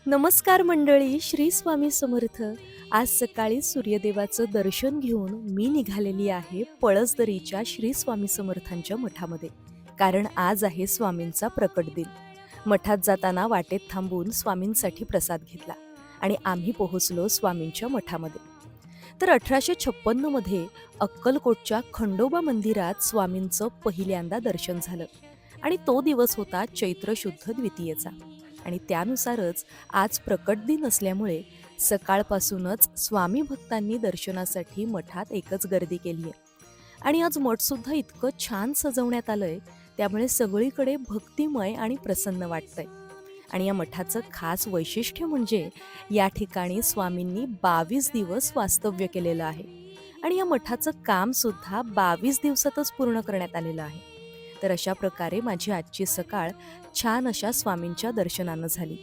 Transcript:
नमस्कार मंडळी, श्री स्वामी समर्थ. आज सकाळी सूर्यदेवाचं दर्शन घेऊन मी निघालेली आहे पळसदरीच्या श्री स्वामी समर्थांच्या मठामध्ये. कारण आज आहे स्वामींचा प्रकट दिन. मठात जाताना वाटेत थांबून स्वामींसाठी प्रसाद घेतला आणि आम्ही पोहोचलो स्वामींच्या मठामध्ये. तर 1856 मध्ये अक्कलकोटच्या खंडोबा मंदिरात स्वामींचं पहिल्यांदा दर्शन झालं आणि तो दिवस होता चैत्र शुद्ध द्वितीयेचा. आणि त्यानुसारच आज प्रकट दिन असल्यामुळे सकाळपासूनच स्वामी भक्तांनी दर्शनासाठी मठात एकच गर्दी केली आहे. आणि आज मठसुद्धा इतकं छान सजवण्यात आलंय, त्यामुळे सगळीकडे भक्तिमय आणि प्रसन्न वाटतंय. आणि या मठाचं खास वैशिष्ट्य म्हणजे या ठिकाणी स्वामींनी 22 दिवस वास्तव्य केलेलं आहे आणि या मठाचं काम सुद्धा 22 दिवसातच पूर्ण करण्यात आलेलं आहे. तर अशा प्रकारे माझी आजची सकाळ छान अशा स्वामींच्या दर्शनानं झाली.